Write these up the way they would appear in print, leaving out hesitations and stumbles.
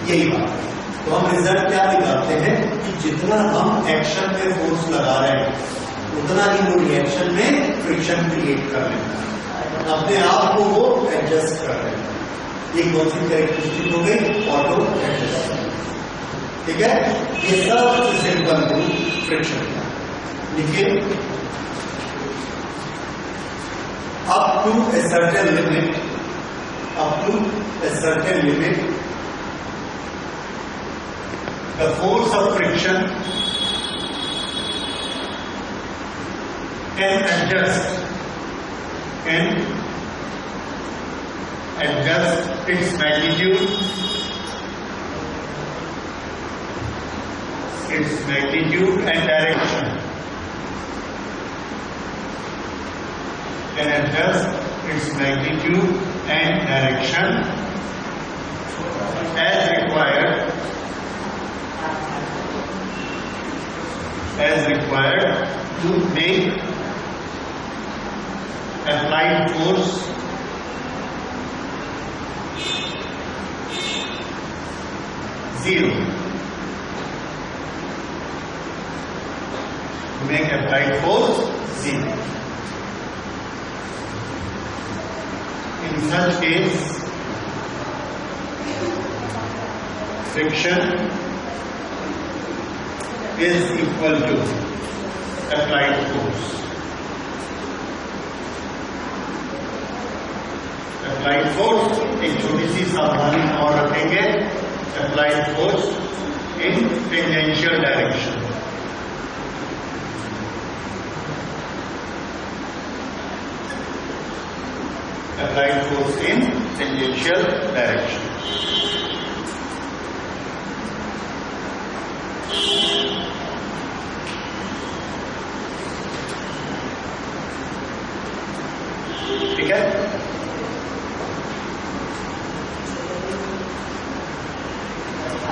यही बात। तो हम रिजल्ट क्या निकालते हैं कि जितना हम एक्शन में फोर्स लगा रहे हैं उतना ही वो रिएक्शन में फ्रिक्शन क्रिएट कर लेता है, अपने आप को वो एडजस्ट कर लेता है। ये कौन सी कैरेक्टरिस्टिक हो गई? Auto adjustment. ठीक है, ये सब सिंपल रूल फ्रिक्शन का। देखिए, up to a certain limit, the force of friction can adjust its magnitude and direction. Can adjust its magnitude and direction as required to make applied force zero. To make applied force zero. In such case, friction is equal to applied force. Applied force, एक छोटी सी सावधानी और रखेंगे, applied force in tangential direction. Applied force in tangential direction. ठीक है,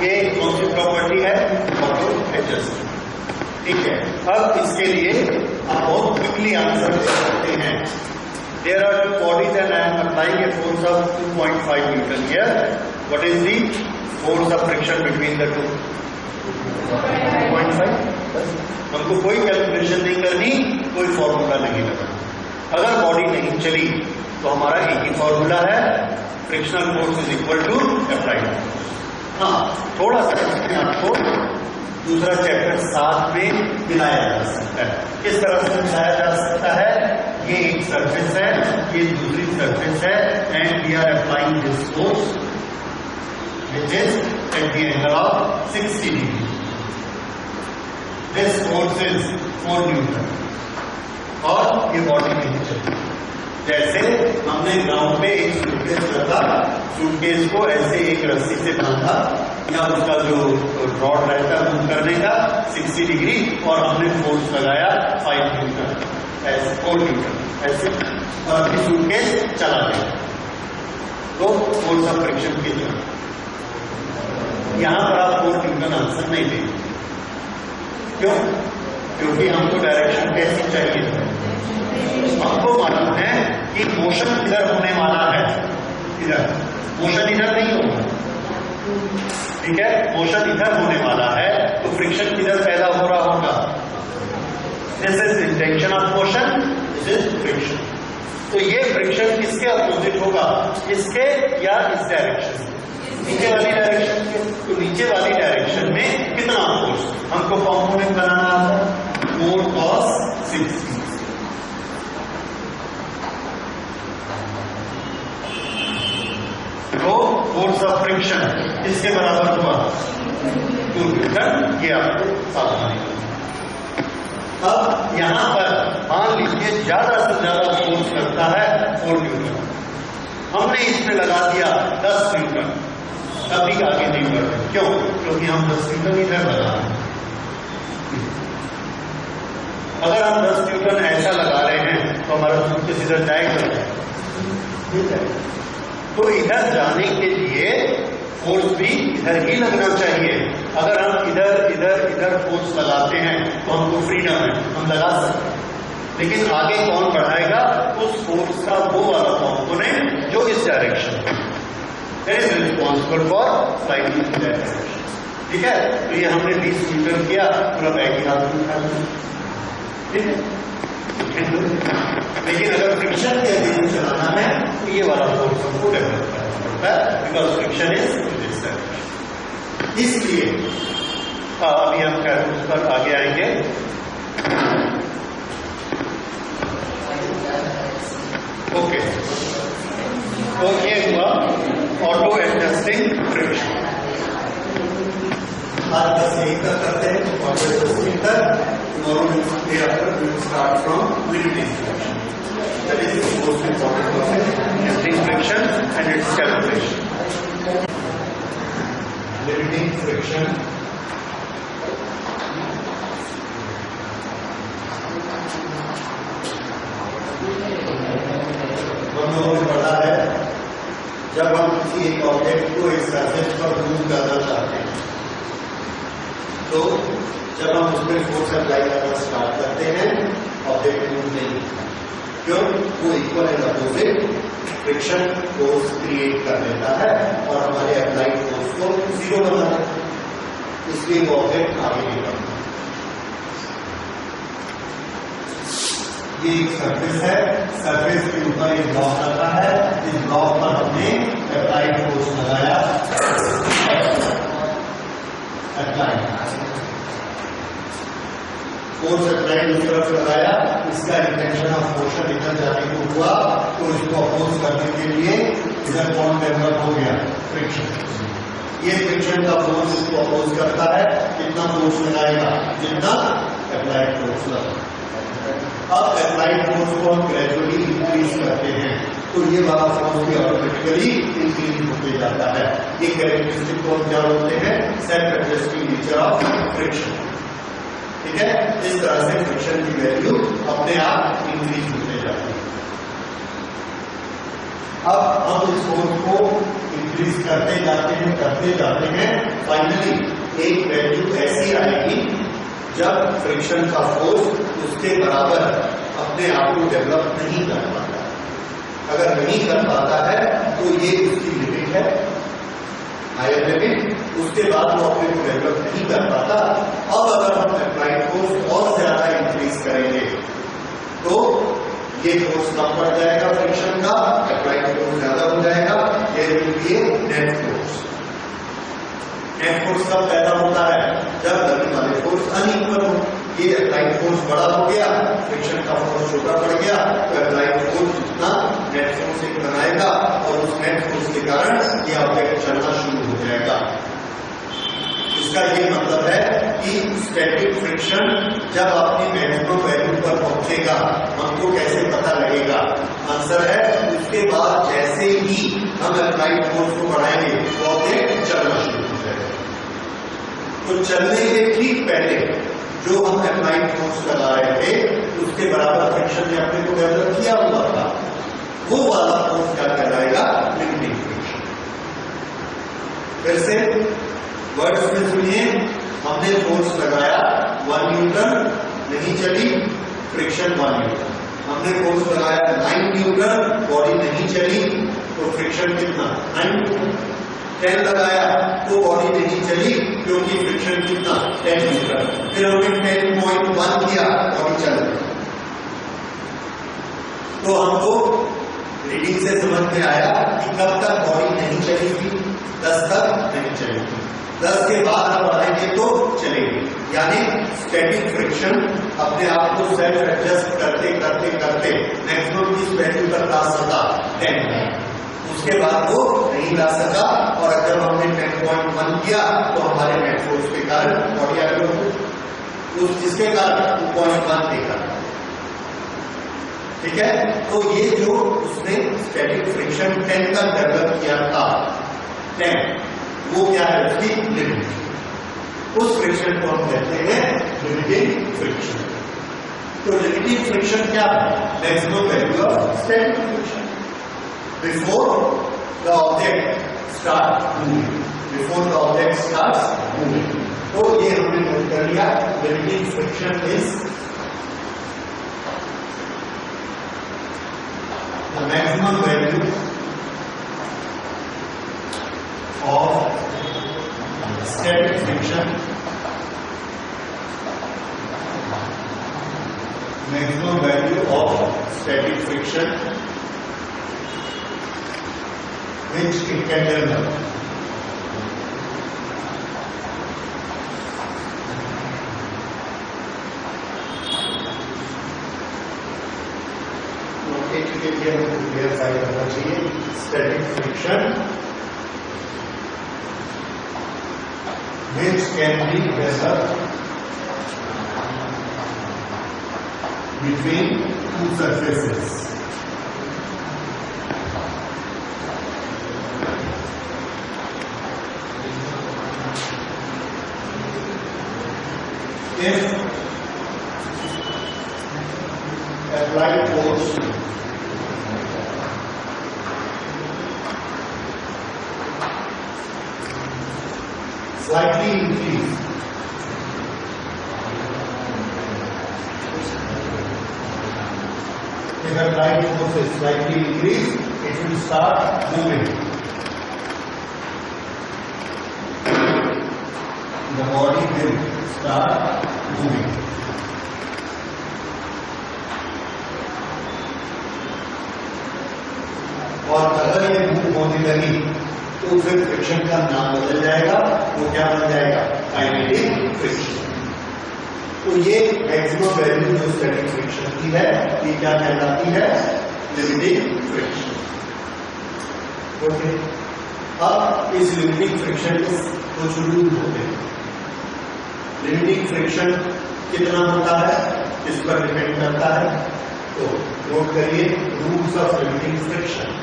ये कौन सी property है? Auto adjust. ठीक है, अब इसके लिए आप बहुत क्विकली आंसर दे सकते हैं। There are two bodies and I am applying a force of 2.5 Newton here. What is the force of friction between the two? 2.5. हमको कोई कैलकुलेशन नहीं करनी, कोई फॉर्मूला नहीं लगाना। अगर बॉडी नहीं चली तो हमारा एक ही फॉर्मूला है, frictional force is equal to applied force. हाँ, थोड़ा सा आपको दूसरा चैप्टर साथ में मिलाया जा सकता है। किस तरह से मिलाया जा सकता है? ये एक सरफेस है, ये दूसरी सरफेस है, and we are applying this force which is at the angle of 60 degree. This force is 4 newton और ये बॉडी नहीं चलती। जैसे हमने ग्राउंड पे एक सूटकेस रखा, सूटकेस को ऐसे एक रस्सी से बांधा या उसका जो रॉड रहता है मूव करने का 60 डिग्री, और हमने फोर्स लगाया 5 न्यूटन, ऐसे 4 न्यूटन ऐसे, और अपनी सूटकेस चला गया, तो फोर्स ऑफ फ्रिक्शन की जरूरत। यहां पर आप 4 न्यूटन आंसर नहीं देंगे। क्यों? क्योंकि हमको डायरेक्शन कैसी चाहिए? हमको मालूम है कि मोशन इधर होने वाला है, इधर मोशन इधर नहीं होगा। ठीक है, मोशन इधर होने वाला है तो फ्रिक्शन किधर पैदा हो रहा होगा? This is intention of motion, this is friction. तो ये फ्रिक्शन किसके अपोजिट होगा? इसके या इस डायरेक्शन? नीचे वाली डायरेक्शन के। तो नीचे वाली डायरेक्शन में कितना फोर्स? हमको कॉम्पोनेंट बनाना आता है 4 cos 60। तो फोर्स ऑफ फ्रिक्शन इसके बराबर हुआ 2 न्यूटन। ये आपको सावधानी। अब यहां पर मान लीजिए ज्यादा से ज्यादा फोर्स लगता है 4 न्यूटन, हमने इसमें लगा दिया 10 न्यूटन, कभी आगे नहीं बढ़ रहे। क्यों? क्योंकि हम 10 न्यूटन इधर लगा रहे हैं। अगर हम 10 न्यूटन ऐसा लगा रहे हैं तो हमारा सूटकेस इधर जाएगा। तो इधर जाने के लिए फोर्स भी इधर ही लगना चाहिए। अगर हम इधर इधर इधर फोर्स लगाते हैं तो हमको फ्रीडम है, हम लगा सकते हैं, लेकिन आगे कौन बढ़ाएगा? उस फोर्स का वो वाला कॉम्पोनेंट जो इस डायरेक्शन में is responsible for flight in direction. ठीक है, तो ये हमने 20 न्यूटन किया, पूरा बैग ही हाथ में उठा लिया। ठीक है, लेकिन अगर फ्रिक्शन के अधीन चलाना है तो ये वाला फोर्स हमको डेवलप करना पड़ता है, because friction is this direction. इसलिए अभी हम उस पर आगे आएंगे। ओके, तो ये हुआ ऑटो एडजस्टिंग फ्रिक्शन। आज बस यही तक करते हैं, ऑटो एडजस्टिंग तक। Start from limiting friction. That is the most important topic. Limiting friction and its calculation. Limiting friction. हम लोगों ने पढ़ा है, जब हम किसी एक ऑब्जेक्ट को एक सरफेस पर मूव करना चाहते हैं तो जब हम उसमें फोर्स अप्लाई करना स्टार्ट करते हैं, ऑब्जेक्ट मूव नहीं। क्यों? वो equal and opposite friction force create कर देता है और हमारे अप्लाइड फोर्स को 0 बना देता है, इसलिए वो ऑब्जेक्ट आगे नहीं बढ़ता। ये एक सरफेस है, सरफेस के ऊपर एक ब्लॉक रखा है, इस ब्लॉक पर हमने अप्लाइड फोर्स लगाया, अप्लाइड फोर्स अप्लाइड उस तरफ लगाया, इसका इंटेंशन ऑफ मोशन इधर जाने को हुआ, तो इसको अपोज करने के लिए रिजल्ट कौन डेवलप हो गया, फ्रिक्शन। ये फ्रिक्शन का फोर्स इसको अपोज करता है, कितना फोर्स लगाएगा, जितना अप्लाइड फोर्स लगा। अब अप्लाइड फोर्स को हम ग्रेजुअली इंक्रीज करते हैं तो ये वाला फोर्स भी ऑटोमेटिकली इंक्रीज होते जाता है। ये कैरेक्टरिस्टिक को हम क्या बोलते हैं, self adjusting nature of friction. ठीक है, इस तरह से फ्रिक्शन की वैल्यू अपने आप इंक्रीज होते जाती है। अब हम इस फोर्स को इंक्रीज करते जाते हैं, फाइनली एक वैल्यू ऐसी आएगी जब फ्रिक्शन का फोर्स उसके बराबर अपने आप को डेवलप नहीं कर पाता। अगर नहीं कर पाता है तो ये उसकी लिमिट है, हायर लिमिट, उसके बाद वो अपने को डेवलप नहीं कर पाता। अब अगर हम अप्लाइड फोर्स और ज्यादा इंक्रीज करेंगे तो ये फोर्स कम बढ़ जाएगा फ्रिक्शन का, अप्लाइड फोर्स ज्यादा हो जाएगा, ये नेट फोर्स। नेट फोर्स कब पैदा होता है, जब लगने वाले फोर्स अनइक्वल हो। ये अप्लाइड फोर्स बड़ा हो गया, फ्रिक्शन का फोर्स छोटा पड़ गया, तो अप्लाइड फोर्स जितना नेट फोर्स एक बनाएगा और उस नेट फोर्स के कारण ये ऑब्जेक्ट चलना शुरू हो जाएगा। इसका ये मतलब है कि स्टैटिक फ्रिक्शन जब अपनी मैक्सिमम वैल्यू पर पहुंचेगा हमको कैसे पता लगेगा, आंसर है उसके बाद जैसे ही हम अप्लाइड फोर्स को बढ़ाएंगे तो ऑब्जेक्ट चलना शुरू हो जाएगा। तो चलने के ठीक पहले जो हम अप्लाइड फोर्स लगा रहे थे उसके बराबर फ्रिक्शन ने अपने को डेवलप किया हुआ था, वो वाला फोर्स क्या कहलाएगा, लिमिटिंग फ्रिक्शन। फिर से वर्ड्स में सुनिए, हमने फोर्स लगाया 1 न्यूटन, नहीं चली, फ्रिक्शन 1 न्यूटन। हमने फोर्स लगाया 9 न्यूटन, बॉडी नहीं चली, तो फ्रिक्शन कितना, 9 न्यूटन। 10 लगाया तो बॉडी नहीं चली क्योंकि फ्रिक्शन कितना, 10 न्यूटन। फिर हमने 10.1 किया, बॉडी चल गई। तो हमको रीडिंग से समझ में आया कि कब तक बॉडी नहीं चलेगी, 10 तक नहीं चलेगी, 10 के बाद हम बढ़ाएंगे तो चलेगी। यानी स्टैटिक फ्रिक्शन अपने आप को सेल्फ एडजस्ट करते करते करते मैक्सिमम किस वैल्यू तक ला सका, 10, उसके बाद वो नहीं ला सका। और जब हमने 10.1 किया तो हमारे नेट फोर्स के कारण बॉडी आगे उस जिसके कारण 2.1 देगा। ठीक है, तो ये जो उसने स्टैटिक फ्रिक्शन 10 तक डेवलप किया था, 10, वो क्या है, उसकी लिमिट। उस फ्रिक्शन को हम कहते हैं लिमिटिंग फ्रिक्शन। तो लिमिटिंग फ्रिक्शन क्या है, maximum value of static friction before the object start moving, before the object starts moving. तो ये हमने नोट कर लिया, limiting friction is the maximum value of static friction, maximum value of static friction which it can develop. एक के लिए हमको clear करना चाहिए, static friction which can be developed between two surfaces. If applied force slightly increase, if applied force is slightly increased, it will start moving. The body will start moving. और अगर ये move होने लगी तो फिर friction का नाम बदल जाएगा, वो क्या बन जाएगा, काइनेटिक फ्रिक्शन। तो ये मैक्सिमम वैल्यू जो स्टैटिक फ्रिक्शन की है, ये क्या कहलाती है, लिमिटिंग फ्रिक्शन। ओके, अब इस लिमिटिंग फ्रिक्शन कुछ रूल होते हैं। लिमिटिंग फ्रिक्शन कितना होता है इस पर डिपेंड करता है। तो नोट करिए rules of limiting friction.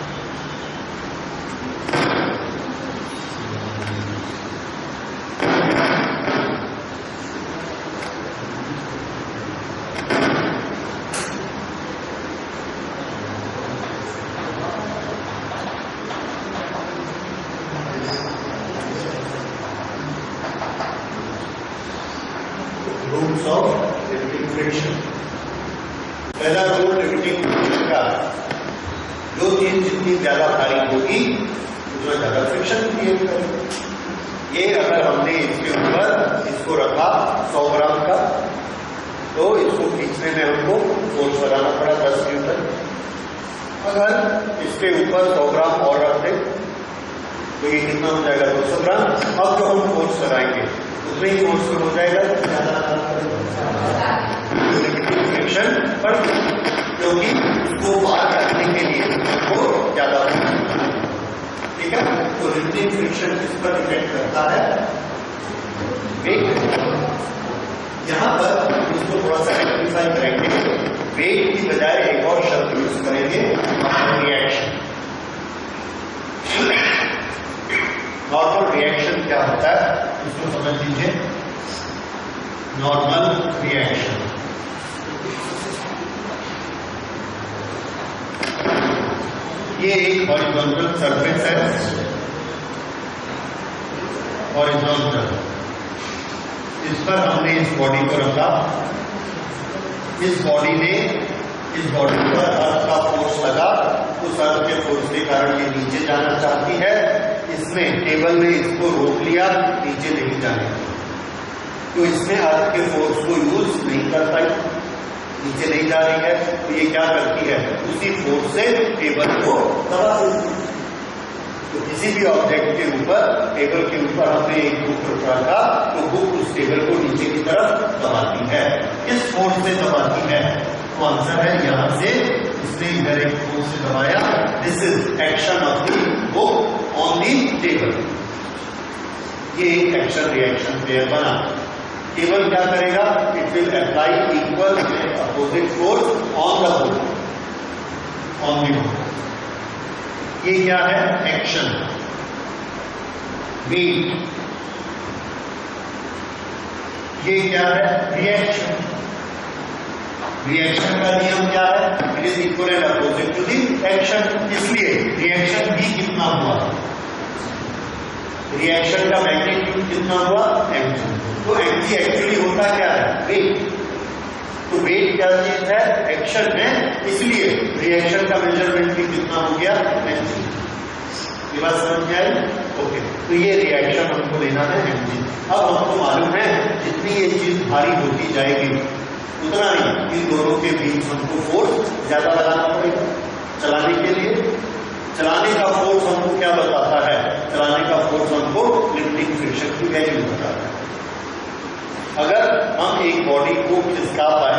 Rules of limiting friction. पहला रूल लिमिटिंग फ्रिक्शन का, जो चीज जितनी ज्यादा भारी होगी उतना ज्यादा फ्रिक्शन क्रिएट करेगी। ये अगर हमने इसके ऊपर इसको रखा 100 ग्राम का, तो इसको खींचने में हमको फोर्स लगाना पड़ा 10 न्यूटन। अगर इसके ऊपर 100 ग्राम और रख दे तो ये कितना हो जाएगा 200 ग्राम। अब जो हम फोर्स लगाएंगे उतने ही फोर्स हो जाएगा फ्रिक्शन पर, क्योंकि उसको पार करने के लिए वो ज्यादा, ठीक है। तो लिमिटिंग फ्रिक्शन किस पर डिपेंड करता है, वेट। यहां पर इसको थोड़ा सा सिंपलीफाई करेंगे, वेट की बजाय एक और शब्द यूज करेंगे, रिएक्शन। नॉर्मल रिएक्शन क्या होता है इसको समझ लीजिए। नॉर्मल रिएक्शन ये एक हॉरिजॉन्टल सरफेस है, हॉरिजॉन्टल। इस पर हमने इस बॉडी को रखा, इस बॉडी ने इस बॉडी पर अर्थ का फोर्स लगा, उस अर्थ के फोर्स के कारण ये नीचे जाना चाहती है। इसने टेबल ने इसको रोक लिया, नीचे नहीं जाने, तो इसने अर्थ के फोर्स को यूज नहीं कर पाई, नीचे नहीं जा रही है। तो ये क्या करती है, उसी फोर्स से टेबल को दबा देती है। तो किसी भी ऑब्जेक्ट के ऊपर, टेबल के ऊपर हमने एक बुक रखा, तो बुक उस टेबल को नीचे की तरफ दबाती है। किस फोर्स से दबाती है, तो आंसर है यहां से, इसने इधर एक फोर्स से दबाया। This is action of the book on the table. ये एक एक्शन रिएक्शन पेयर बना। टेबल क्या करेगा, it will apply equal opposite force on the book, on the book. ये क्या है, एक्शन। वेट, ये क्या है, रिएक्शन। रिएक्शन का नियम क्या है, it is equal and opposite to the action. इसलिए रिएक्शन भी कितना हुआ, रिएक्शन का मैग्नीट्यूड कितना हुआ, mg। तो mg एक्चुअली होता क्या है, वेट। तो वेट क्या चीज है, एक्शन है, इसलिए रिएक्शन का मेजरमेंट भी कितना हो गया, mg। ये बात समझ में आई, ओके। तो ये रिएक्शन हमको लेना है mg। अब हमको मालूम है जितनी ये चीज भारी होती जाएगी उतना ही इन दोनों के बीच हमको फोर्स ज्यादा लगाना पड़ेगा चलाने के लिए। चलाने का फोर्स हमको क्या बताता है, चलाने का फोर्स हमको लिमिटिंग फ्रिक्शन की वैल्यू बताता है। अगर हम एक बॉडी को खिसका पाए,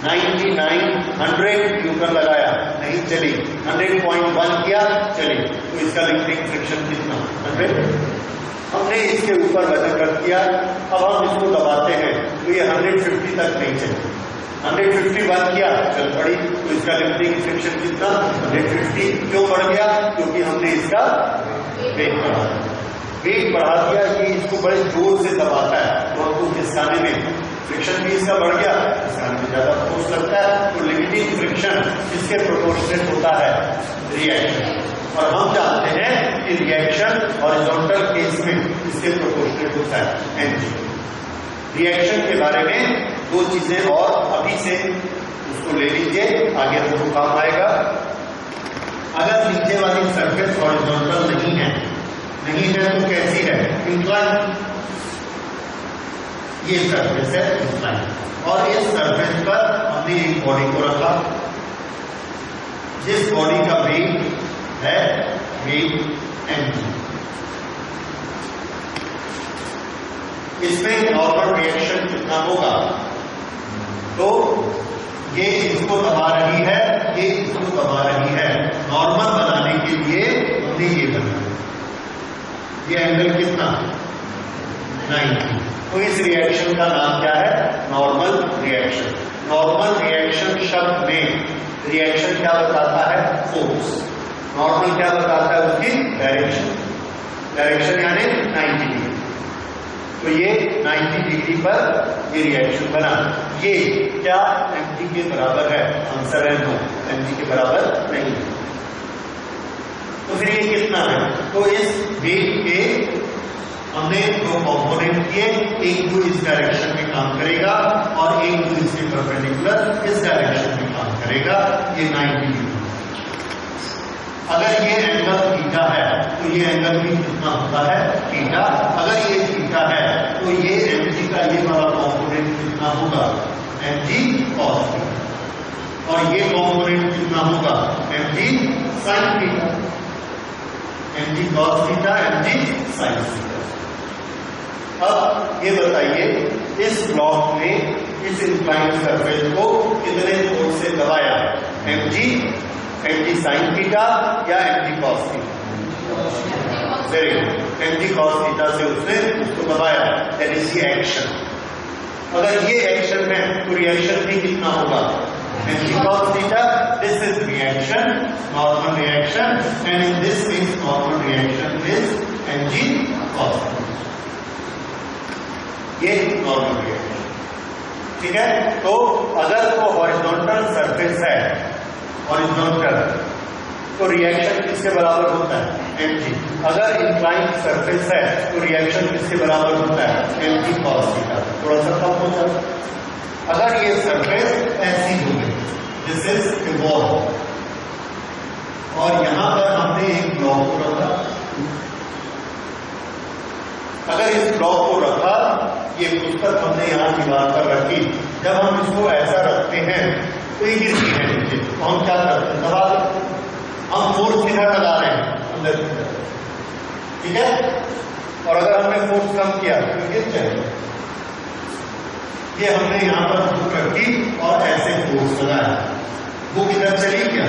99 100 न्यूटन लगाया, नहीं चली, 100.1 किया, चली, तो इसका लिमिटिंग फ्रिक्शन कितना, 100। हमने इसके ऊपर वजन रख दिया, अब हम इसको दबाते हैं तो ये 150 तक नहीं चली, 151 किया, चल पड़ी, तो इसका लिमिटिंग फ्रिक्शन कितना, 150। क्यों बढ़ गया, क्योंकि हमने इसका वेट बढ़ा दिया। वेट बढ़ा दिया कि इसको बड़े जोर से दबाता है, तो हमको खिसकाने में फ्रिक्शन भी इसका बढ़ गया, खिसकाने में ज्यादा फोर्स लगता है। तो लिमिटिंग फ्रिक्शन इसके प्रोपोर्शनेट होता है रिएक्शन। और हम जानते हैं कि रिएक्शन हॉरिजॉन्टल केस में इसके प्रोपोर्शनेट होता है mg। रिएक्शन के बारे में दो चीजें और अभी से उसको ले लीजिए, आगे हमको काम आएगा। अगर नीचे वाली सरफेस हॉरिजॉन्टल नहीं है तो कैसी है, इंक्लाइन। ये सरफेस है इंक्लाइन, और इस सरफेस पर हमने एक बॉडी को रखा, जिस बॉडी का वेट है वेट mg। इसमें नॉर्मल रिएक्शन कितना होगा, तो ये इसको दबा रही है, ये इसको दबा रही है। नॉर्मल बनाने के लिए हमने ये बनाया, ये एंगल कितना 90। तो इस रिएक्शन का नाम क्या है? Normal reaction. नॉर्मल रिएक्शन शब्द में रिएक्शन क्या बताता है? फोर्स। नॉर्मल क्या बताता है? उसकी डायरेक्शन। डायरेक्शन यानी 90 डिग्री। तो ये 90 डिग्री पर ये रिएक्शन बना। ये क्या mg के बराबर है? आंसर है नो, mg के बराबर नहीं है। तो फिर ये कितना है? तो इस वेट के हमने दो कंपोनेंट किए, एक तो इस डायरेक्शन में काम करेगा और एक तो इसके परपेंडिकुलर इस डायरेक्शन में काम करेगा। ये 90 डिग्री। अगर ये एंगल थीटा है तो ये एंगल भी कितना होता है? थीटा। अगर ये थीटा है तो ये mg का ये वाला कंपोनेंट कितना होगा? mg cos theta. और ये कंपोनेंट कितना होगा? mg sin theta. mg cos theta, mg sin theta. अब ये बताइए, इस ब्लॉक में इस इंक्लाइंड सरफेस को कितने फोर्स से दबाया? mg sin थीटा या mg cos theta? Very good, mg cos theta से उसने उसको दबाया, दैट इज द एक्शन। अगर ये एक्शन है तो रिएक्शन भी कितना होगा? mg cos theta. This is reaction, normal reaction, and in this case normal reaction is mg cos theta. ये नॉर्मल रिएक्शन, ठीक है। तो अगर वो हॉरिजॉन्टल सरफेस है, हॉरिजॉन्टल, तो रिएक्शन किसके बराबर होता है? mg। अगर इंक्लाइंड सरफेस है तो रिएक्शन किसके बराबर होता है? mg cos theta. थोड़ा सा कम हो जाता है। अगर ये सरफेस ऐसी हो गई, दिस इज ए वॉल, और यहां पर हमने एक ब्लॉक को रखा। अगर इस ब्लॉक को रखा, ये पुस्तक हमने यहां दीवार पर रखी, जब हम इसको ऐसा रखते हैं तो ये गिरती है नीचे, तो हम क्या करते हैं? दबा देते हैं। हम फोर्स किधर लगा रहे हैं? अंदर की तरफ, ठीक है। और अगर हमने फोर्स कम किया तो गिर जाएगा। ये हमने यहां पर बुक रखी और ऐसे फोर्स लगाया, वो किधर चली? क्या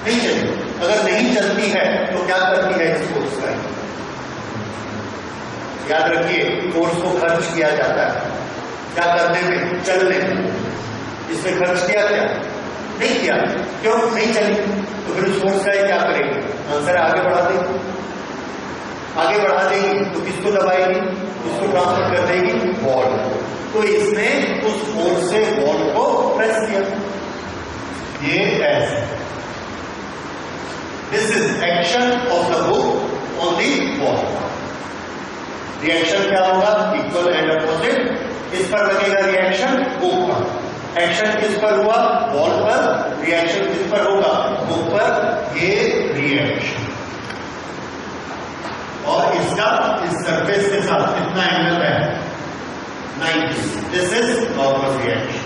नहीं चली। अगर नहीं चलती है तो क्या करती है इस फोर्स का? याद रखिए, फोर्स को खर्च किया जाता है क्या करने में? चलने में। इसमें खर्च किया क्या? नहीं किया। क्यों नहीं चली? तो फिर उस फोर्स का क्या करेगी? आंसर आगे बढ़ा देगी। आगे बढ़ा देगी तो किसको दबाएगी? उसको ट्रांसफर कर देगी वॉल। तो इसने उस फोर्स से वॉल को प्रेस किया। ये ऐसे, this is action of the book on the wall. Reaction क्या होगा? Equal and opposite. इस पर लगेगा रिएक्शन बुक पर। एक्शन किस पर हुआ? वॉल पर। रिएक्शन किस पर होगा? बुक पर। ये रिएक्शन, और इसका इस सरफेस के साथ कितना एंगल है? 90। दिस इज नॉर्मल रिएक्शन,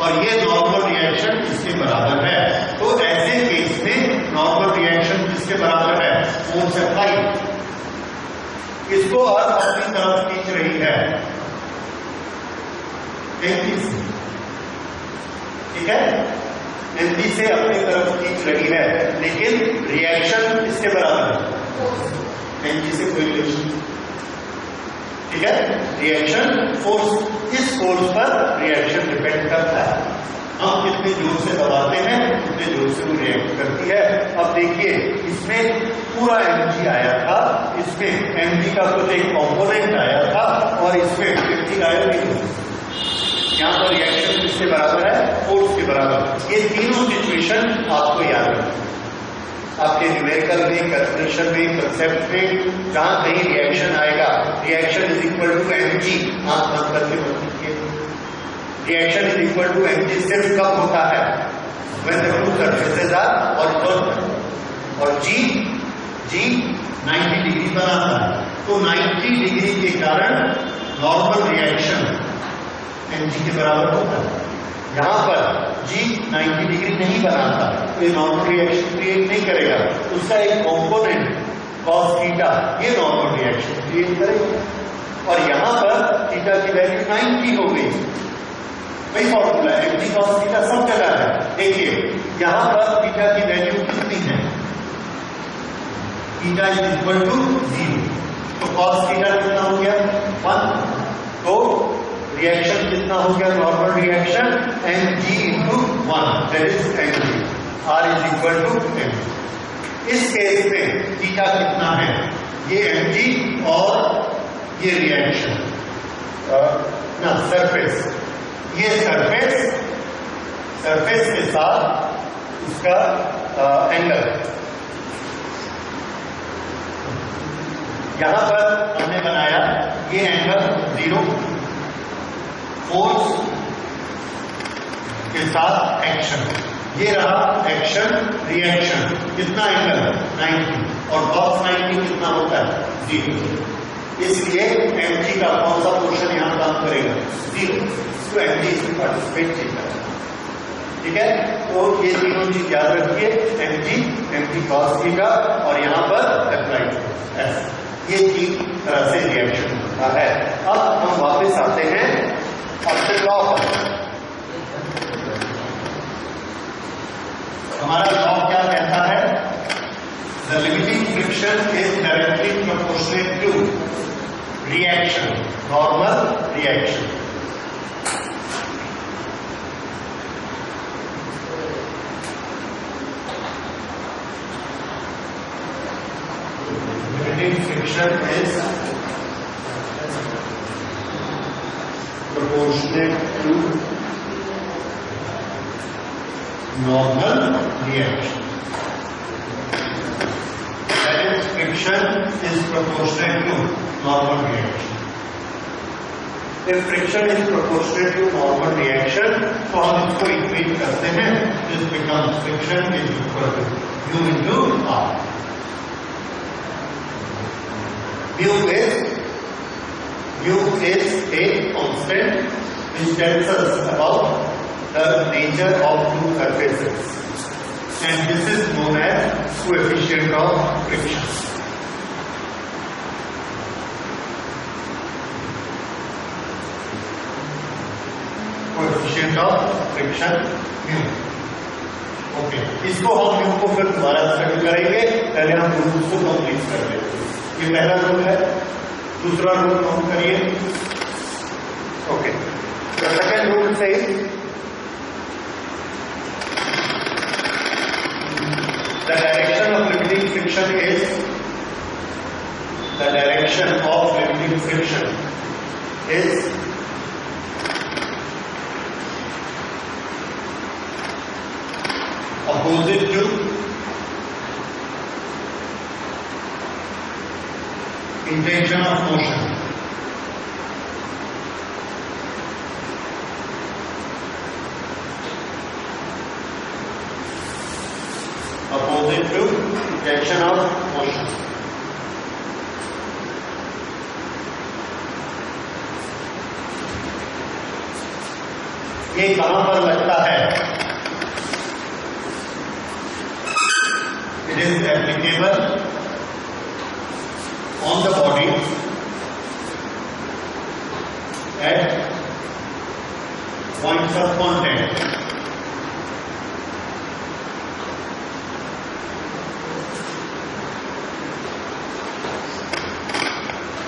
और ये नॉर्मल रिएक्शन इसके बराबर है। तो ऐसे केस में नॉर्मल रिएक्शन किसके बराबर है? Force apply. इसको अर्थ अपनी तरफ खींच रही है, ठीक है, mg से अपनी तरफ खींच रही है, लेकिन रिएक्शन इसके बराबर है, mg से कोई रिलेशन, ठीक है। रिएक्शन फोर्स, इस फोर्स पर रिएक्शन डिपेंड करता है। हम कितने जोर से दबाते हैं कितने जोर से वो रिएक्ट करती है। अब देखिए, इसमें पूरा mg आया था, इसमें mg का कुछ एक कंपोनेंट आया था, और इसमें 50 आया नहीं। यहाँ पर रिएक्शन किसके बराबर है? फोर्स के बराबर। ये तीनों सिचुएशन आपको याद रखना, आपके न्यूमेरिकल में, कैलकुलेशन में, कंसेप्ट में, जहां कहीं रिएक्शन आएगा, reaction is equal to mg, आप बंद करके मत लिखिए। Reaction is equal to mg सिर्फ कब होता है? when the two surfaces are horizontal, और g 90 डिग्री बनाता है। तो 90 डिग्री के कारण नॉर्मल रिएक्शन mg के बराबर होता है। यहां पर g 90 डिग्री नहीं बनाता, तो ये नॉर्मल रिएक्शन क्रिएट नहीं करेगा। उसका एक कंपोनेंट cos थीटा ये नॉर्मल रिएक्शन क्रिएट करेगा, और यहां पर थीटा की वैल्यू 90 हो गई। वही फॉर्मूला है, mg cos थीटा सब जगह है। देखिए, यहां पर थीटा की वैल्यू कितनी है? Theta is equal to 0। तो cos थीटा कितना हो गया 1। तो रिएक्शन कितना हो गया normal reaction mg into 1 that is mg। r is equal to mg। इस केस में थीटा कितना है ये mg और ये रिएक्शन ना सरफेस, ये सरफेस के साथ उसका एंगल यहां पर हमने बनाया ये एंगल 0, फोर्स के साथ एक्शन, ये रहा एक्शन रिएक्शन, कितना एंगल 90 और cos 90 कितना होता है 0। इसलिए mg का कौन सा पोर्शन यहां काम करेगा 0। तो mg इसमें पार्टिसिपेट नहीं करेगा। ठीक है, तो ये तीनों चीज याद रखिए, mg cos थीटा और यहां पर अप्लाई ऐसा, ये तीन तरह से रिएक्शन होता है। अब हम वापस आते हैं अपने लॉ पर। हमारा लॉ क्या कहता है, the limiting friction is directly proportional to reaction, normal reaction. Limiting friction is proportionate to normal reaction. That is, friction is proportionate to normal reaction. If friction is proportionate to normal reaction, तो हम इसको equate करते हैं, this becomes friction is equal to u into r. Mu is a constant which tells us about the nature of two surfaces, and this is known as coefficient of friction. Coefficient of friction mu. Okay, इसको हम mu को फिर दोबारा study करेंगे, पहले हम rules को complete कर लेते हैं। ये पहला रूल है, दूसरा रूल नोट करिए। Okay, the second rule says the direction of limiting friction is opposite to intention of motion. Opposite to intention of motion. ये कहां पर लगता है? It is applicable on the body at points of contact.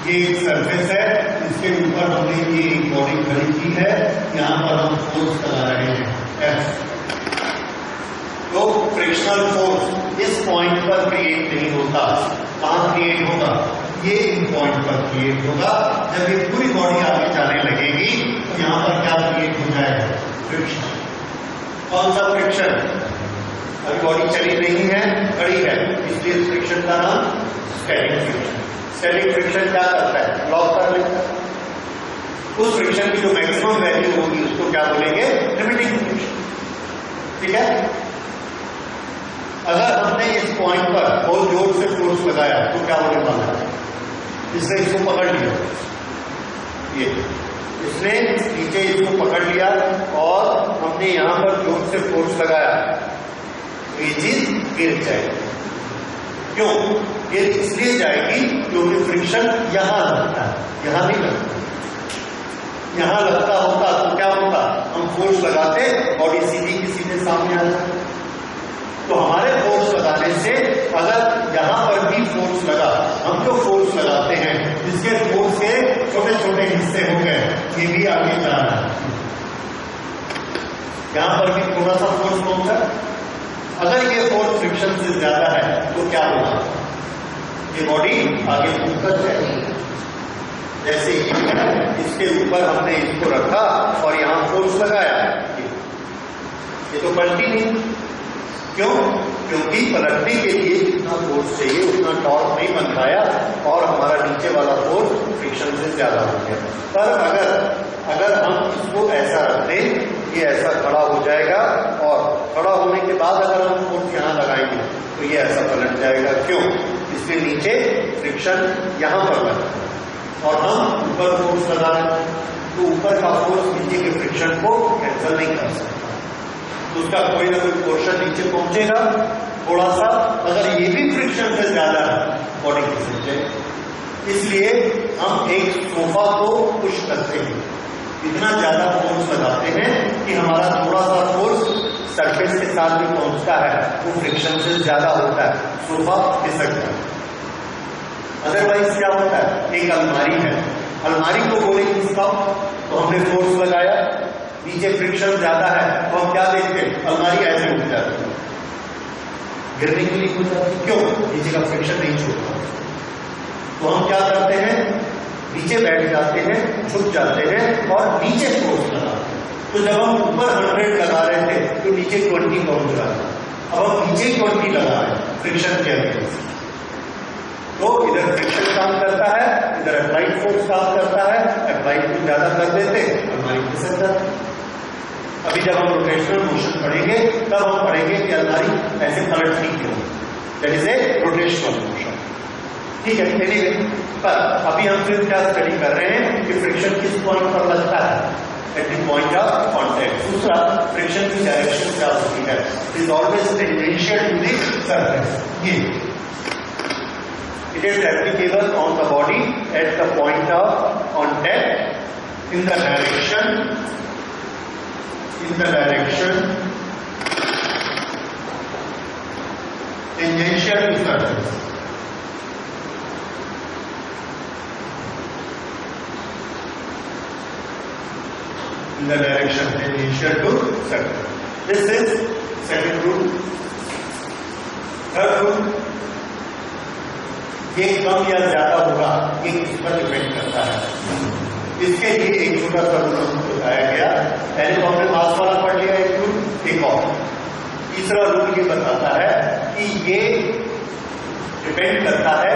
ये एक surface है, इसके ऊपर हमने ये एक बॉडी खड़ी की है, यहां पर हम फोर्स लगा रहे हैं F। तो फ्रिक्शनल फोर्स इस पॉइंट पर क्रिएट नहीं होता, कहां क्रिएट होगा? ये इन पॉइंट पर क्रिएट होगा। जब ये पूरी बॉडी आगे जाने लगेगी तो यहां पर क्या क्रिएट हो जाएगा? फ्रिक्शन। कौन सा फ्रिक्शन? अभी बॉडी चली नहीं है, खड़ी है, इसलिए इस फ्रिक्शन का नाम स्टैटिक फ्रिक्शन। स्टैटिक फ्रिक्शन क्या करता है? लॉक कर लेता है। उस फ्रिक्शन की जो मैक्सिमम वैल्यू होगी उसको क्या बोलेंगे? Limiting friction. ठीक है, अगर हमने इस पॉइंट पर बहुत जोर से फोर्स लगाया तो क्या होने वाला है? इसने इसको पकड़ लिया, ये इसने नीचे इसको पकड़ लिया और हमने यहां पर जोर से फोर्स लगाया, ये चीज गिर जाएगी। क्यों गिर? इसलिए जाएगी क्योंकि फ्रिक्शन यहां लगता है, यहां नहीं लगता। यहां लगता होता तो क्या होता? हम फोर्स लगाते, बॉडी सीधी की सीधे सामने आ जाती। तो हमारे फोर्स लगाने से अगर यहां पर भी फोर्स से हो गए, ये भी आगे जा रहा है। यहां पर भी थोड़ा सा फोर्स पहुंचा। अगर ये फोर्स फ्रिक्शन से ज्यादा है तो क्या होगा, ये बॉडी आगे मूव कर जाएगी। जैसे इसके ऊपर हमने इसको रखा और यहां फोर्स लगाया, ये तो पलटी नहीं। क्यों? क्योंकि पलटने के लिए जितना फोर्स चाहिए उतना टॉर्क नहीं बन पाया और हमारा नीचे वाला फोर्स फ्रिक्शन से ज्यादा हो गया। पर अगर हम इसको ऐसा रख दें, ये ऐसा खड़ा हो जाएगा और खड़ा होने के बाद अगर हम फोर्स यहाँ लगाएंगे तो ये ऐसा पलट जाएगा। क्यों? इसके नीचे फ्रिक्शन यहां पर लगा और हम ऊपर फोर्स लगा रहे हैं, तो ऊपर का फोर्स नीचे के फ्रिक्शन को कैंसिल नहीं कर सकता, तो उसका कोई ना कोई पोर्शन नीचे पहुंचेगा थोड़ा सा। अगर ये भी फ्रिक्शन से ज्यादा है बॉडी खिसक जाएगी। इसलिए हम एक सोफा को पुश करते हैं, इतना ज्यादा फोर्स लगाते हैं कि हमारा थोड़ा सा फोर्स सरफेस के साथ भी पहुंचता है, वो फ्रिक्शन से ज्यादा होता है, सोफा खिसक जाता है। अदरवाइज क्या होता है, एक अलमारी है, अलमारी को बोले खिसकाओ तो हमने फोर्स लगाया, नीचे फ्रिक्शन ज्यादा है तो हम क्या देखते हैं, अलमारी ऐसे उठ जाती है, गिरने के लिए हो जाती है। क्यों? नीचे का फ्रिक्शन नहीं छोड़ता। तो हम क्या करते हैं, नीचे बैठ जाते हैं, झुक जाते हैं और नीचे फोर्स लगाते हैं। तो जब हम ऊपर 100 लगा रहे थे तो नीचे 20 पहुंच रहा था, अब हम नीचे 20 लगा रहे हैं फ्रिक्शन के अगेंस्ट। तो इधर फ्रिक्शन काम करता है, इधर अप्लाइड फोर्स काम करता है, अप्लाइड को ज्यादा कर देते अलमारी खिसक जाती है। अभी जब हम रोटेशनल मोशन पढ़ेंगे तब हम पढ़ेंगे कि अलमारी ऐसे पलटती क्यों, that is a rotational motion. ठीक है, एनीवे, पर अभी हम फिर क्या स्टडी कर रहे हैं कि फ्रिक्शन किस पॉइंट पर लगता है, at the point of contact. दूसरा, फ्रिक्शन की डायरेक्शन क्या होती है, is always tangential to the surface. ये it is applicable on the body at the point of contact in the direction tangential to surface. In the direction tangential to surface. This is second rule. Third rule, ये कम या ज्यादा होगा ये किस पर depend करता है। इसके लिए एक छोटा सा रूल बताया गया। पहले तो हमने मास वाला पढ़ लिया एक रूल, एक और तीसरा रूल ये बताता है कि ये डिपेंड करता है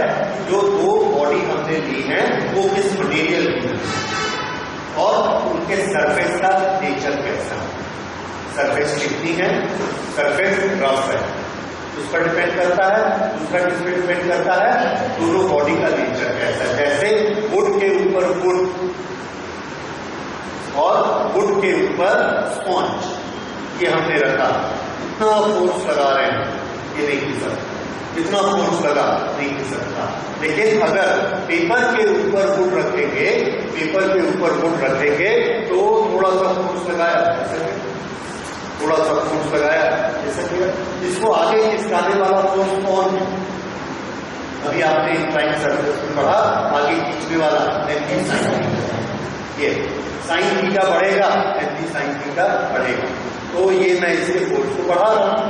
जो दो बॉडी हमने ली है वो किस मटेरियल की है और उनके सरफेस का नेचर कैसा है। सरफेस कितनी है, सरफेस रफ है, उस पर डिपेंड करता है। दूसरा किस पर डिपेंड करता है, दोनों बॉडी का नेचर कैसा है। जैसे वुड के ऊपर वुड और वुड के ऊपर स्पॉन्ज, ये हमने रखा, इतना फोर्स लगा रहे हैं ये नहीं खिसक सकता, इतना फोर्स लगा नहीं खिसक सकता। लेकिन अगर पेपर के ऊपर वुड रखेंगे, पेपर के ऊपर वुड रखेंगे तो थोड़ा सा फोर्स लगाया, थोड़ा सा फोर्स लगाया जैसे इसको आगे खिसकाने वाला फोर्स कौन है, अभी आपने इंक्लाइन सरफेस में पढ़ा, आगे खींचने वाला एंटी साइन थीटा। ये साइन थीटा बढ़ेगा, एंटी साइन थीटा बढ़ेगा। तो ये मैं इसके फोर्स को बढ़ा रहा हूं,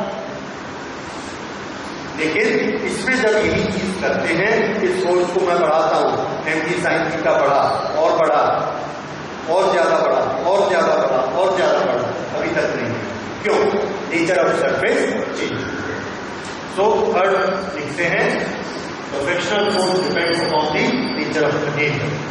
लेकिन इसमें जब यही चीज करते हैं, इस फोर्स को मैं बढ़ाता हूं, एंटी साइन थीटा बढ़ा और बढ़ा और ज्यादा बढ़ा और ज्यादा बढ़ा और ज्यादा बढ़ा, अभी तक नहीं है। क्यों? Nature of surface change. So third लिखते हैं, the frictional force depends upon the nature of the material.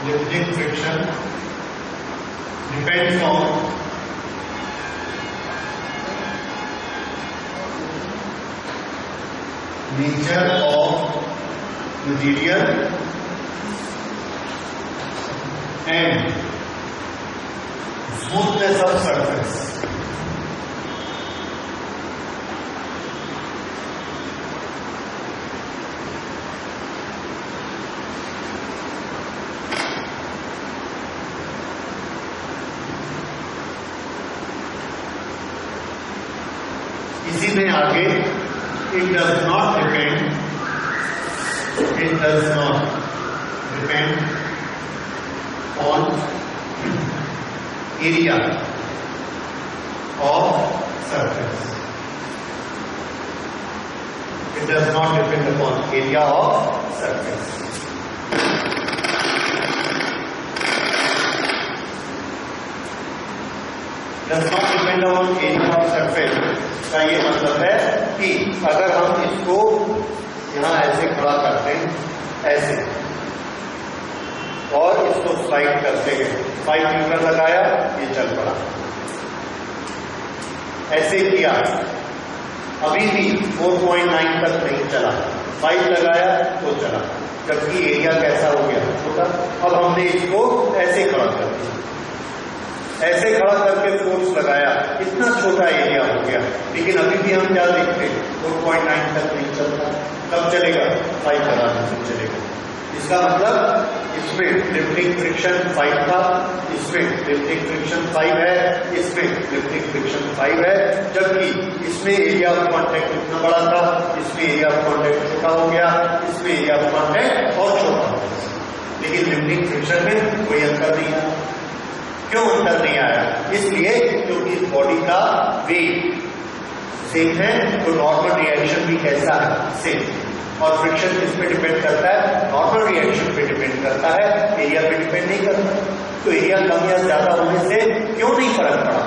Lifting friction depends on nature of material and smoothness of surface. it does not depend on area of surface. It does not depend upon area of surface. Does not depend on area of surface का ये मतलब है कि अगर हम इसको यहां ऐसे खड़ा करते हैं, ऐसे, और इसको स्लाइड करते हैं, 5 न्यूटन लगाया, ये चल पड़ा, ऐसे किया, अभी भी 4.9 तक नहीं चला, 5 लगाया तो चला, जबकि एरिया कैसा हो गया, छोटा। अब हमने इसको ऐसे खड़ा कर दिया, ऐसे खड़ा करके फोर्स लगाया, इतना छोटा एरिया हो गया, लेकिन अभी भी हम क्या देखते हैं, 4.9 तक नहीं चलता, तब चलेगा 5 लगाने से चलेगा। इसका मतलब इसमें लिफ्टिंग फ्रिक्शन 5 था, इसमें लिफ्टिंग फ्रिक्शन 5 है, इसमें लिफ्टिंग फ्रिक्शन 5 है, जबकि इसमें एरिया ऑफ कॉन्टैक्ट इतना बड़ा था, इसमें एरिया ऑफ कॉन्टैक्ट छोटा हो गया, इसमें एरिया ऑफ कॉन्टैक्ट और छोटा हो गया, लेकिन लिफ्टिंग फ्रिक्शन में कोई अंतर नहीं आया। क्यों अंतर नहीं आया? इसलिए क्योंकि इस बॉडी का वेट सेम है, तो नॉर्मल रिएक्शन भी कैसा है, सेम। और फ्रिक्शन किस पे डिपेंड करता है, नॉर्मल रिएक्शन पे डिपेंड करता है, एरिया पे डिपेंड नहीं करता। तो एरिया कम या ज्यादा होने से क्यों नहीं फर्क पड़ा?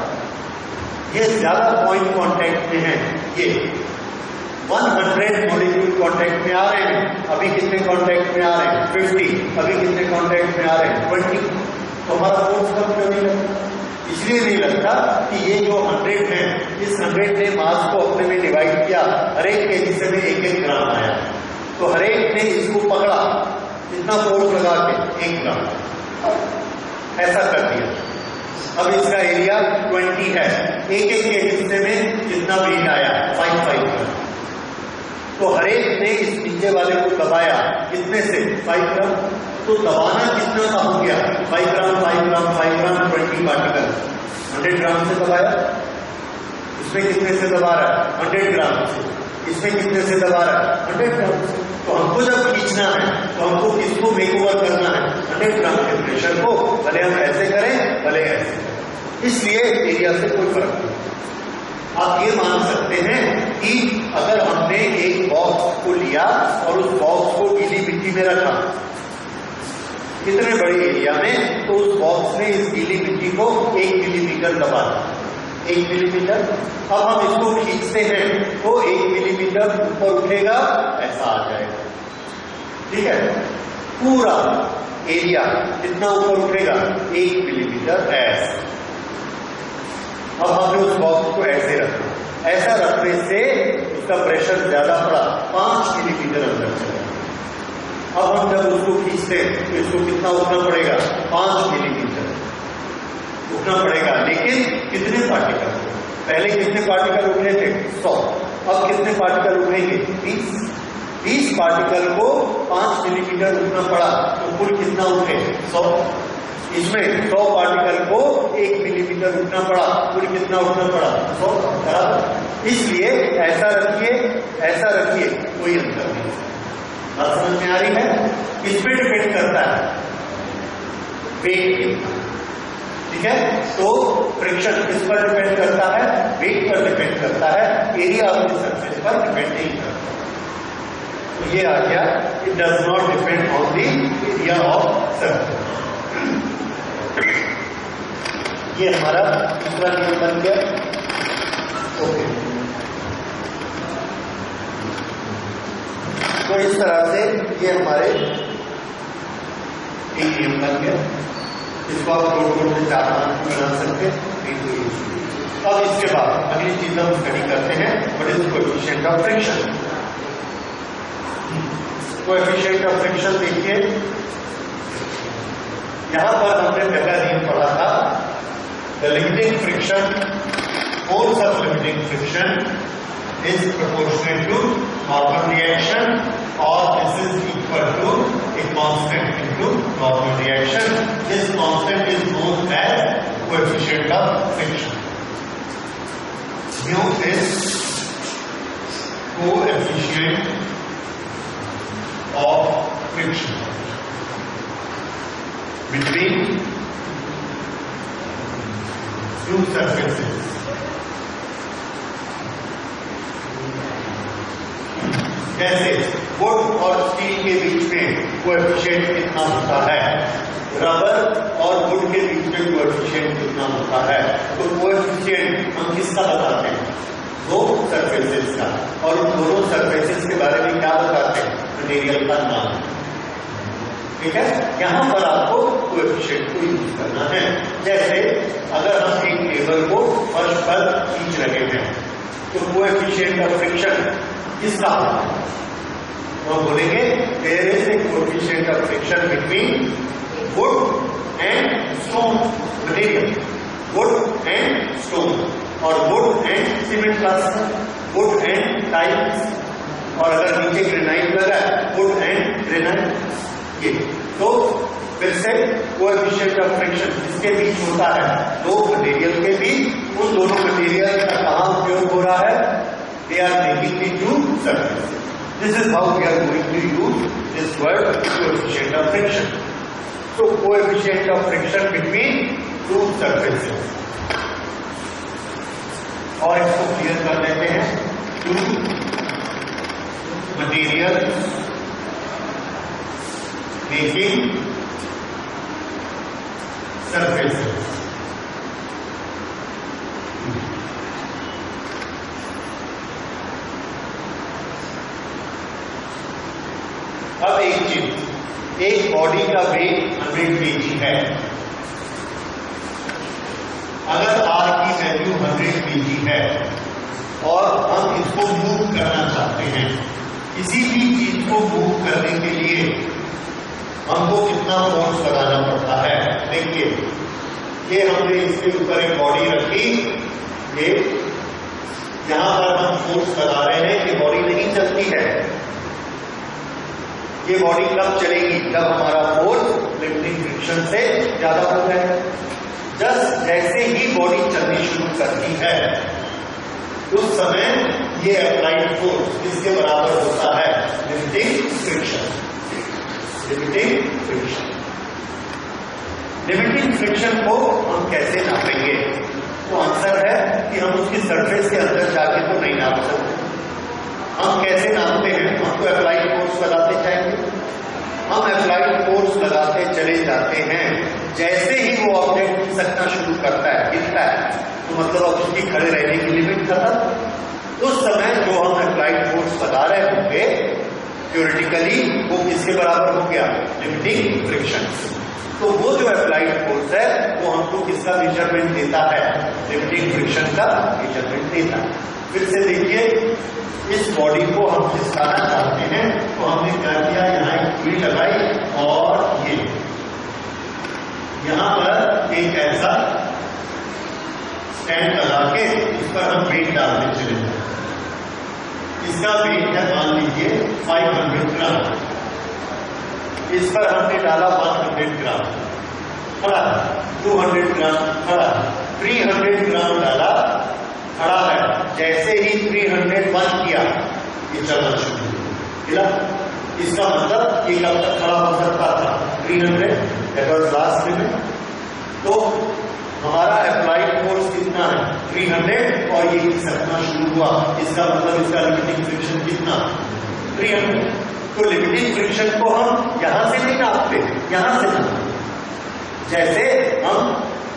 ये ज्यादा पॉइंट कांटेक्ट में है, ये 100 मॉलिक्यूल कांटेक्ट में आ रहे हैं, अभी कितने कांटेक्ट में आ रहे हैं, 50, अभी कितने कांटेक्ट में आ रहे हैं, 20। तो हमारा फोर्स कम क्यों नहीं लगता? इसलिए नहीं लगता कि ये जो 100 है, इस 100 ने मास को अपने में डिवाइड किया, हर एक के हिस्से में 1-1 ग्राम आया, तो हर एक ने इसको पकड़ा, इतना फोर्स लगा के 1 ग्राम ऐसा कर दिया। अब इसका एरिया 20 है, एक-एक के हिस्से में कितना वेट आया, 5 ग्राम। तो हर एक ने इस नीचे वाले को दबाया, कितने से, 5 ग्राम। तो दबाना कितना का हो गया, 5 ग्राम 5 ग्राम 5 ग्राम 20 पार्टिकल, 100 ग्राम से दबाया। इसमें कितने से दबा रहा है, 100 ग्राम से। इसमें कितने से दबा रहा है, 100 ग्राम से। तो हमको जब खींचना है तो हमको किसको मेकओवर करना है, 100 ग्राम के प्रेशर को, भले हम ऐसे करें भले ऐसे करें, इसलिए एरिया से कोई फर्क नहीं। आप ये मान सकते हैं कि अगर हमने एक बॉक्स को लिया और उस बॉक्स को गीली मिट्टी में रखा इतने बड़े एरिया में, तो उस बॉक्स में इस गीली मिट्टी को 1 मिलीमीटर दबा दिया, 1 मिलीमीटर। अब हम इसको खींचते हैं तो 1 मिलीमीटर ऊपर उठेगा, ऐसा आ जाएगा, ठीक है। पूरा एरिया कितना ऊपर उठेगा, 1 मिलीमीटर ऐसा। अब हमने उस बॉक्स को ऐसे रखा, ऐसा रखने से उसका प्रेशर ज्यादा पड़ा, 5 मिलीमीटर अंदर चला। अब हम जब उसको खींचते हैं तो इसको कितना उठना पड़ेगा, 5 मिलीमीटर उठना पड़ेगा, लेकिन कितने पार्टिकल, पहले कितने पार्टिकल उठे थे, 100, अब कितने पार्टिकल उठेंगे, 20 पार्टिकल को 5 मिलीमीटर उठना पड़ा, तो कुल कितना उठे, 100। इसमें 100 पार्टिकल को 1 मिलीमीटर उठना पड़ा, कुल कितना उठना पड़ा, 100 बराबर। इसलिए ऐसा रखिए, ऐसा रखिए, कोई अंतर नहीं। बात समझ में आ रही है? किस पे डिपेंड करता है, वेट, ठीक है। तो फ्रिक्शन किस पर डिपेंड करता है, वेट पर डिपेंड करता है, एरिया ऑफ द सरफेस पर डिपेंड नहीं करता। तो ये आ गया, it does not depend on the area of surface. ये हमारा दूसरा नियम बन गया, ओके। तो इस तरह से ये हमारे एक नियम बन गया, इसको आप रोड से 4 बना सकते हैं। अब इसके बाद अगली चीज हम स्टडी करते हैं, what is coefficient of friction. Coefficient of friction देखिए, यहां पर हमने पहला नियम पढ़ा था, the limiting friction, force of limiting friction is proportional to normal reaction, or this is equal to a constant into normal reaction. This constant is known as coefficient of friction. Mu is coefficient coefficient of friction between two surfaces. जैसे would और steel के बीच में coefficient कितना होता है, rubber और would के बीच में कोएफिशिएंट कितना होता है, तो कोएफिशिएंट हम किसका बताते हैं, दो सरफेसेस का, और उन दोनों सरफेसेस के बारे में क्या बताते हैं, मटेरियल का नाम। ठीक है, यहां पर आपको कोएफिशिएंट को यूज करना है। जैसे अगर हम एक टेबल को फर्श पर खींच रहे हैं तो कोएफिशिएंट ऑफ फ्रिक्शन किसका होता है, तो बोलेंगे there is a coefficient of friction between wood and stone material, wood and stone, और wood and cement plaster, wood and tiles, और अगर नीचे ग्रेनाइट लगा वुड एंड ग्रेनाइट। ये तो फिर से कोएफिशिएंट ऑफ फ्रिक्शन इसके बीच होता है, दो मटेरियल के बीच, उन दोनों मटेरियल का कहां उपयोग हो रहा है, they are making the two surfaces. This is how we are going to use this word coefficient of friction. So coefficient of friction between two surfaces. और इसको क्लियर कर लेते हैं, two materials making surfaces. अब एक चीज, एक body का वेट 100 kg है, अगर R की वैल्यू 100 kg है और हम इसको मूव करना चाहते हैं, किसी भी चीज को मूव करने के लिए हमको कितना फोर्स लगाना पड़ता है। देखिए, ये हमने इसके ऊपर एक बॉडी रखी, ये यहां पर हम फोर्स लगा रहे हैं, ये बॉडी नहीं चलती है। ये बॉडी कब चलेगी, जब हमारा फोर्स लिफ्टिंग फ्रिक्शन से ज्यादा हो जाए। जैसे ही बॉडी चलनी शुरू करती है उस समय ये अप्लाइड फोर्स इसके बराबर होता है lifting friction. Limiting friction, limiting friction को हम कैसे नापेंगे, तो आंसर है कि हम उसकी सरफेस के अंदर जाके तो नहीं नाप सकते। हम कैसे नापते हैं, हम तो अप्लाइड फोर्स लगाते जाएंगे, हम अप्लाइड फोर्स लगाते चले जाते हैं। जैसे ही वो ऑब्जेक्ट खिसकना शुरू करता है, गिरता है, तो मतलब अब उसकी खड़े रहने की लिमिट खत्म। उस समय जो हम अप्लाइड फोर्स लगा रहे होंगे थ्योरेटिकली वो किसके बराबर हो गया, लिमिटिंग फ्रिक्शन। तो वो जो अप्लाइड फोर्स है वो हमको किसका मेजरमेंट देता है, लिमिटिंग फ्रिक्शन का मेजरमेंट देता है। फिर से देखिए, इस बॉडी को हम खिसकाना चाहते हैं तो हमने क्या किया, यहाँ एक सुई लगाई और ये यहाँ पर एक ऐसा स्टैंड लगा के इस पर हम वेट डालते चले जाए। इसका वेट है मान लीजिए 500 ग्राम, इस पर हमने डाला 100 ग्राम, खड़ा, 200 ग्राम खड़ा, 300 ग्राम डाला, खड़ा है। जैसे ही 301 किया ये चलना शुरू हुआ। इसका मतलब ये कब तक खड़ा हो सकता था, 300, दैट वाज लास्ट लिमिट। तो हमारा अप्लाइड फोर्स कितना है, 300, और ये खिसकना शुरू हुआ, इसका मतलब इसका लिमिटिंग फ्रिक्शन कितना, 300। तो लिमिटिंग फ्रिक्शन को हम यहां से नहीं नापते, यहां से नापते। जैसे हम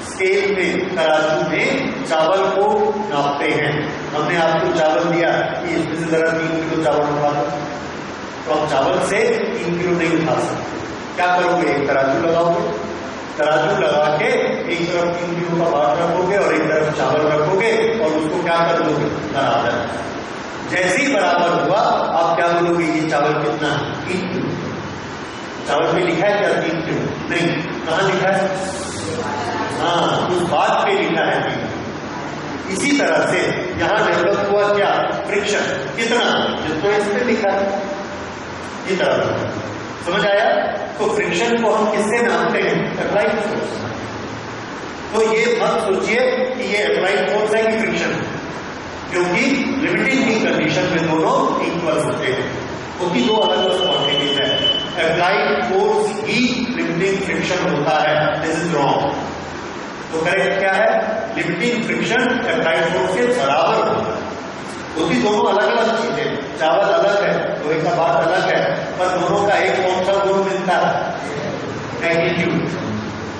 स्केल में, तराजू में चावल को नापते हैं, हमने आपको चावल दिया कि इसमें से जरा 3 किलो चावल उठा दो, तो हम चावल से 3 किलो नहीं उठा सकते। क्या करोगे, एक तराजू लगाओगे, तराजू लगा के एक तरफ 3 किलो का भार रखोगे और एक तरफ चावल रखोगे और उसको क्या कर दोगे, बराबर। जैसे ही बराबर हुआ आप क्या बोलोगे, ये चावल कितना है, 3 किलो। चावल में लिखा है क्या 3 किलो, नहीं, कहाँ लिखा है, हाँ, उस बात पे लिखा है 3 किलो। इसी तरह से यहां डेवलप हुआ क्या, फ्रिक्शन कितना, जितना इसमें लिखा है, ये तरह समझ आया। तो फ्रिक्शन को हम किससे नापते हैं, अप्लाइड फोर्स। तो ये मत सोचिए कि ये अप्लाइड फोर्स है कि फ्रिक्शन, क्योंकि लिमिटिंग की कंडीशन में दोनों इक्वल होते हैं, क्योंकि दो अलग अलग क्वांटिटीज है। अप्लाइड फोर्स ही लिमिटिंग फ्रिक्शन होता है, दिस इज रॉन्ग। तो करेक्ट क्या है? लिमिटिंग फ्रिक्शन अप्लाइड फोर्स के बराबर होता है, क्योंकि दोनों अलग अलग चीजें, चावल अलग है, लोहे का बात अलग है, पर दोनों का एक कौन सा गुण मिलता है? Magnitude,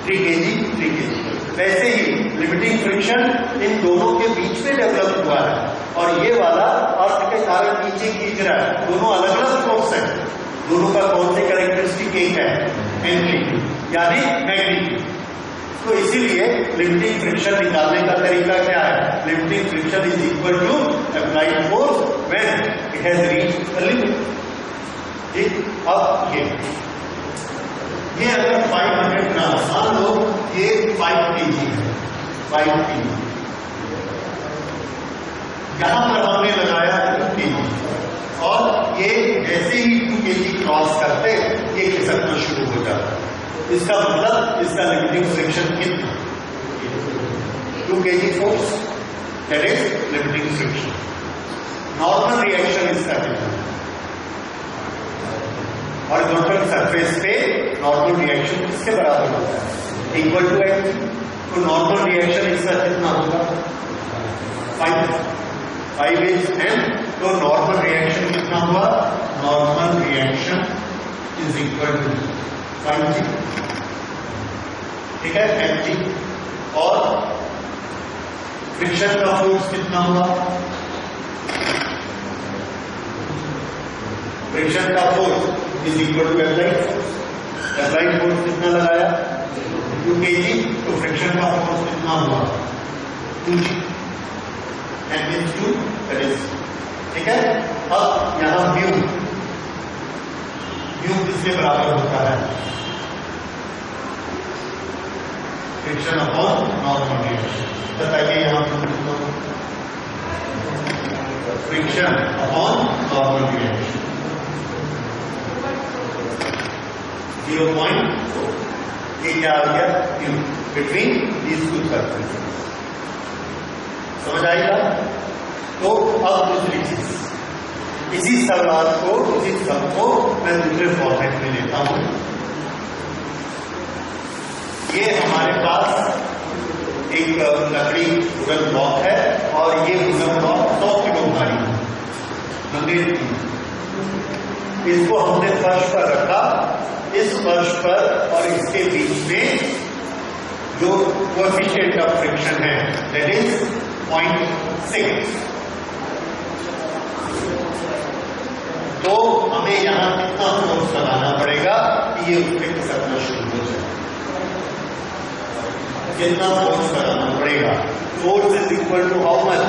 3 kg 3 kg। वैसे ही लिमिटिंग फ्रिक्शन इन दोनों के बीच में डेवलप हुआ है, और ये वाला अर्थ के कारण नीचे खींच रहा है, दोनों अलग अलग फोर्स है, दोनों का कौन सी कैरेक्टरिस्टिक एक है? एम्पलीट्यूड यानी मैग्नीट्यूड। तो इसीलिए लिमिटिंग फ्रिक्शन निकालने का तरीका क्या है? Limiting friction is equal to applied force when it has reached the limit. ठीक, अब ये अगर 500 ग्राम, मान लो ये 5 kg है, 5 kg, यहां पर हमने लगाया 2 kg, और ये जैसे ही 2 kg क्रॉस करते ये खिसकना शुरू हो जाता है। इसका मतलब इसका लिमिटिंग फ्रिक्शन कितना? 2 kg force, that is limiting friction. Normal reaction इसका कितना? हॉरिजॉन्टल सरफेस पे नॉर्मल रिएक्शन किसके बराबर होता है? Equal to M. तो नॉर्मल रिएक्शन इसका कितना होगा? 5 इज एम। तो नॉर्मल रिएक्शन कितना हुआ? Normal reaction is equal to 5g, ठीक है, mg। और फ्रिक्शन का फोर्स कितना हुआ? फ्रिक्शन का force is equal to applied force. Applied force कितना लगाया? 2 kg। तो फ्रिक्शन का फोर्स कितना हुआ? 2g, m/2, दैट इज, ठीक है। अब यहां म्यू किसके बराबर होता है? Friction upon normal reaction. बताइए यहां पर फ्रिक्शन अपॉन नॉर्मल रिएक्शन 0.4। ये क्या आ गया? Between these two circles. समझ आएगा? तो अब दूसरी चीज, इसी सवाल को, इसी सब को मैं दूसरे फॉर्मेट में लेता हूं। ये हमारे पास एक लकड़ी वुडन ब्लॉक है, और ये वुडन ब्लॉक 100 किलो भारी है, इसको हमने फर्श पर रखा। इस फर्श पर और इसके बीच में जो कोएफिशिएंट ऑफ फ्रिक्शन है दैट इज 0.6। तो हमें यहां कितना फोर्स लगाना पड़ेगा कि ये उसमें खिसकना शुरू हो जाए? कितना फोर्स लगाना पड़ेगा? Force is equal to how much?